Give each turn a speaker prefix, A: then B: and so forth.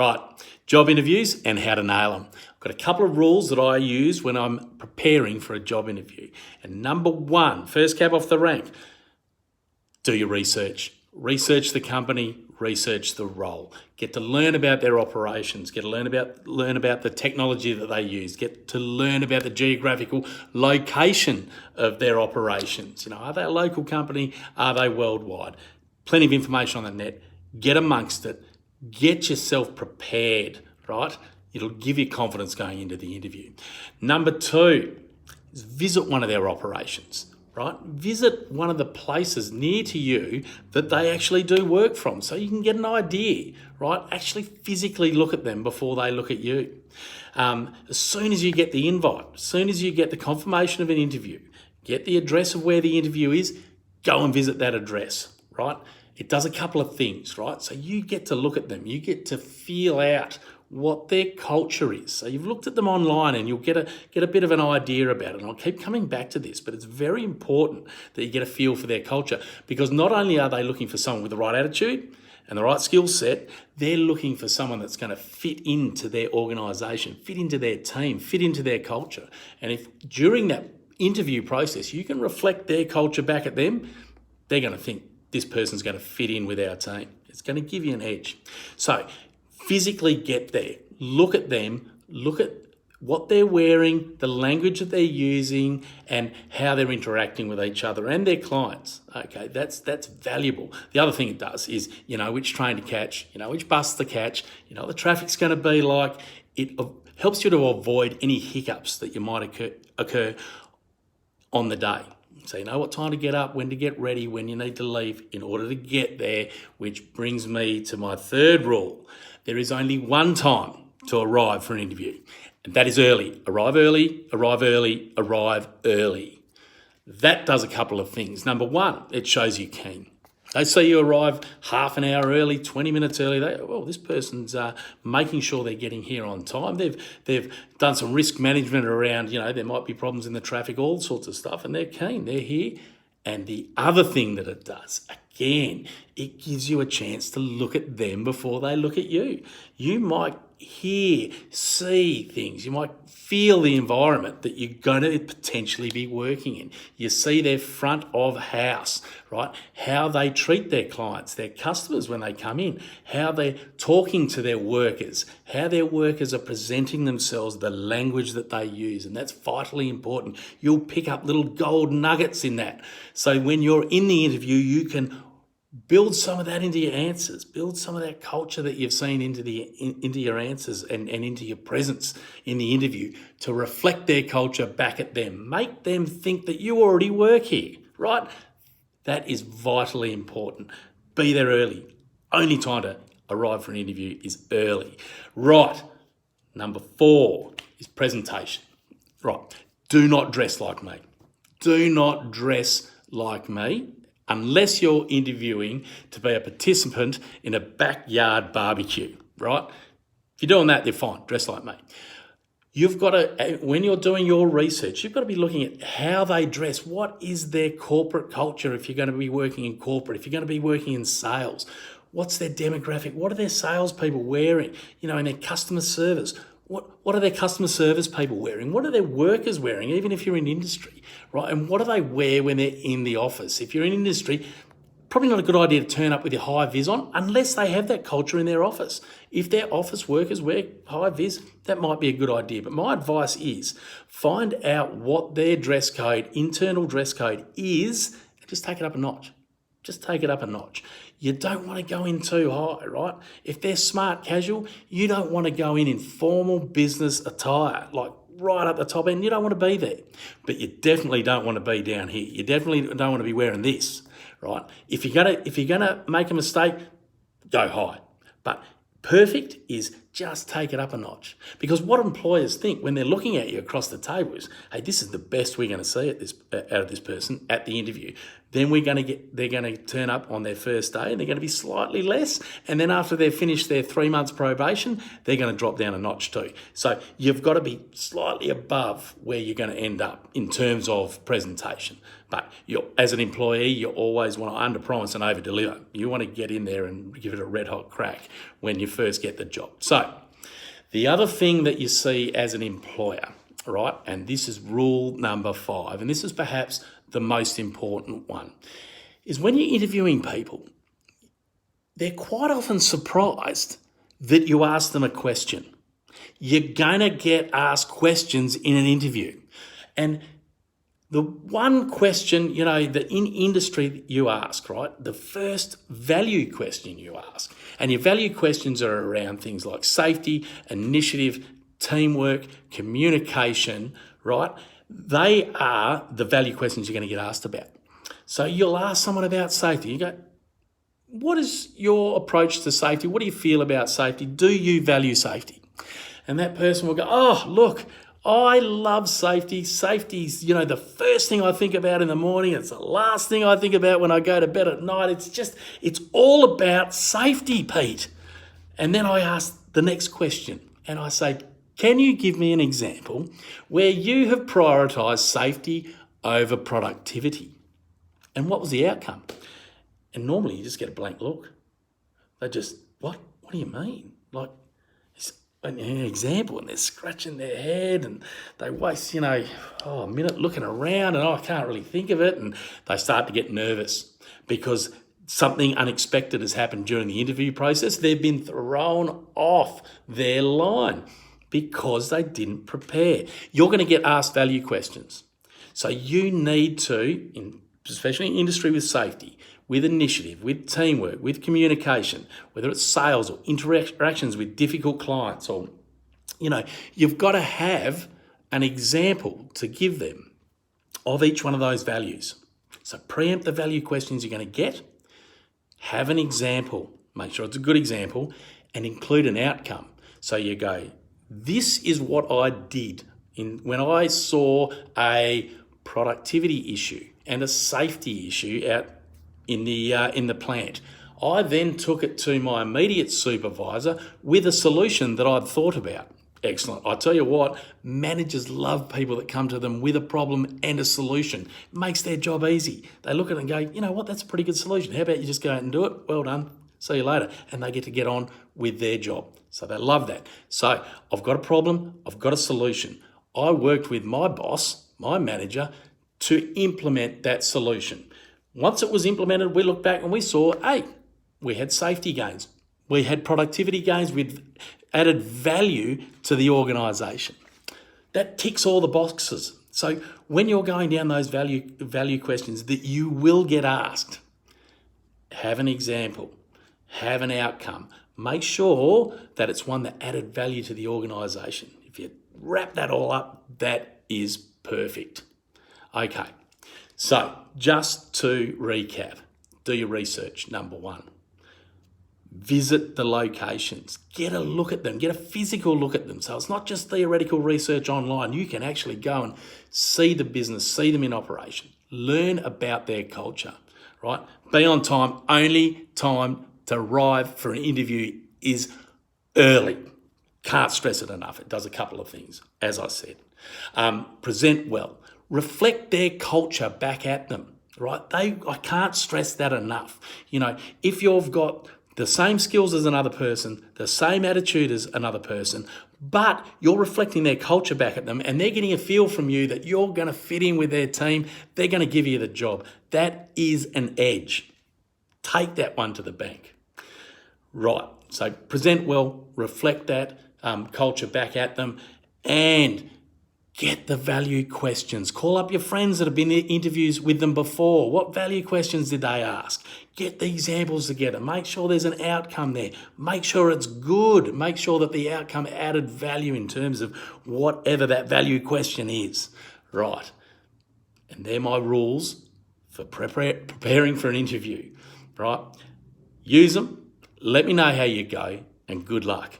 A: Right, job interviews and how to nail them. I've got a couple of rules that I use when I'm preparing for a job interview. And number one, first cab off the rank, do your research. Research the company, research the role. Get to learn about their operations, get to learn about the technology that they use, get to learn about the geographical location of their operations. Are they a local company? Are they worldwide? Plenty of information on the net. Get amongst it. Get yourself prepared, right? It'll give you confidence going into the interview. Number two is visit one of their operations. Right? Visit one of the places near to you that they actually do work from so you can get an idea, right? Actually physically look at them before they look at you. As soon as you get the invite, as soon as you get the confirmation of an interview, get the address of where the interview is, go and visit that address, right? It does a couple of things, right? So you get to look at them, you get to feel out what their culture is. So you've looked at them online and you'll get a bit of an idea about it. And I'll keep coming back to this, but it's very important that you get a feel for their culture, because not only are they looking for someone with the right attitude and the right skill set, they're looking for someone that's going to fit into their organisation, fit into their team, fit into their culture. And if during that interview process you can reflect their culture back at them, they're going to think this person's going to fit in with our team. It's going to give you an edge. So physically get there, look at them, look at what they're wearing, the language that they're using, and how they're interacting with each other and their clients. Okay, that's valuable. The other thing it does is, which train to catch, which bus to catch, what the traffic's going to be like. It helps you to avoid any hiccups that you might occur on the day. So you know what time to get up, when to get ready, when you need to leave in order to get there, which brings me to my third rule. There is only one time to arrive for an interview, and that is early. Arrive early, arrive early, arrive early. That does a couple of things. Number one, it shows you keen. They see you arrive half an hour early, 20 minutes early. This person's making sure they're getting here on time. They've done some risk management around, there might be problems in the traffic, all sorts of stuff, and they're keen. They're here. And the other thing that it does, again, it gives you a chance to look at them before they look at you. You might hear, see things. You might feel the environment that you're going to potentially be working in. You see their front of house, right? How they treat their clients, their customers when they come in, how they're talking to their workers, how their workers are presenting themselves, the language that they use, and that's vitally important. You'll pick up little gold nuggets in that. So when you're in the interview, you can build some of that into your answers, build some of that culture that you've seen into your answers and into your presence in the interview to reflect their culture back at them. Make them think that you already work here, right? That is vitally important. Be there early. Only time to arrive for an interview is early. Right. Number 4 is presentation. Right. Do not dress like me. Do not dress like me unless you're interviewing to be a participant in a backyard barbecue, right? If you're doing that, you're fine. Dress like me. You've got to, when you're doing your research, you've got to be looking at how they dress. What is their corporate culture if you're going to be working in corporate, if you're going to be working in sales? What's their demographic? What are their salespeople wearing? In their customer service. What are their customer service people wearing? What are their workers wearing, even if you're in industry, right? And what do they wear when they're in the office? If you're in industry, probably not a good idea to turn up with your high vis on unless they have that culture in their office. If their office workers wear high vis, that might be a good idea. But my advice is find out what their dress code, internal dress code is, and just take it up a notch. Just take it up a notch. You don't want to go in too high, right? If they're smart casual, you don't want to go in formal business attire, like right up the top end. You don't want to be there. But you definitely don't want to be down here. You definitely don't want to be wearing this, right? If you're gonna make a mistake, go high. But perfect is just take it up a notch. Because what employers think when they're looking at you across the table is, hey, this is the best we're going to see out of this person at the interview. Then they're going to turn up on their first day and they're going to be slightly less. And then after they've finished their 3 months probation, they're going to drop down a notch too. So you've got to be slightly above where you're going to end up in terms of presentation. But as an employee, you always want to under-promise and over-deliver. You want to get in there and give it a red-hot crack when you first get the job. So the other thing that you see as an employer, right, and this is rule number 5, and this is perhaps the most important one, is when you're interviewing people, they're quite often surprised that you ask them a question. You're going to get asked questions in an interview. And the one question, that in industry you ask, right, the first value question you ask, and your value questions are around things like safety, initiative, teamwork, communication, right? They are the value questions you're going to get asked about. So you'll ask someone about safety. You go, what is your approach to safety? What do you feel about safety? Do you value safety? And that person will go, oh, look, I love safety. Safety's, the first thing I think about in the morning. It's the last thing I think about when I go to bed at night. It's all about safety, Pete. And then I ask the next question and I say, can you give me an example where you have prioritised safety over productivity? And what was the outcome? And normally you just get a blank look. They just, what? What do you mean? Like, an example, and they're scratching their head and they waste, a minute looking around and I can't really think of it. And they start to get nervous because something unexpected has happened during the interview process. They've been thrown off their line because they didn't prepare. You're going to get asked value questions. So you need to, especially in industry with safety, with initiative, with teamwork, with communication, whether it's sales or interactions with difficult clients, or, you've got to have an example to give them of each one of those values. So preempt the value questions you're going to get, have an example, make sure it's a good example, and include an outcome. So you go, this is what I did when I saw a productivity issue and a safety issue out in the plant. I then took it to my immediate supervisor with a solution that I'd thought about. Excellent. I tell you what, managers love people that come to them with a problem and a solution. It makes their job easy. They look at it and go, you know what, that's a pretty good solution. How about you just go out and do it? Well done. See you later. And they get to get on with their job. So they love that. So I've got a problem. I've got a solution. I worked with my boss, my manager, to implement that solution. Once it was implemented, we looked back and we saw, hey, we had safety gains. We had productivity gains with added value to the organisation. That ticks all the boxes. So when you're going down those value questions that you will get asked, have an example, have an outcome. Make sure that it's one that added value to the organisation. If you wrap that all up, that is perfect. Okay, so just to recap, do your research, number 1. Visit the locations, get a look at them, get a physical look at them. So it's not just theoretical research online. You can actually go and see the business, see them in operation, learn about their culture, right? Be on time. Only time to arrive for an interview is early. Can't stress it enough. It does a couple of things, as I said. Present well. Reflect their culture back at them, right? I can't stress that enough. If you've got the same skills as another person, the same attitude as another person, but you're reflecting their culture back at them and they're getting a feel from you that you're going to fit in with their team, they're going to give you the job. That is an edge. Take that one to the bank. Right, so present well, reflect that culture back at them, and get the value questions. Call up your friends that have been in interviews with them before. What value questions did they ask? Get the examples together. Make sure there's an outcome there. Make sure it's good. Make sure that the outcome added value in terms of whatever that value question is. Right. And they're my rules for preparing for an interview. Right. Use them. Let me know how you go, and good luck.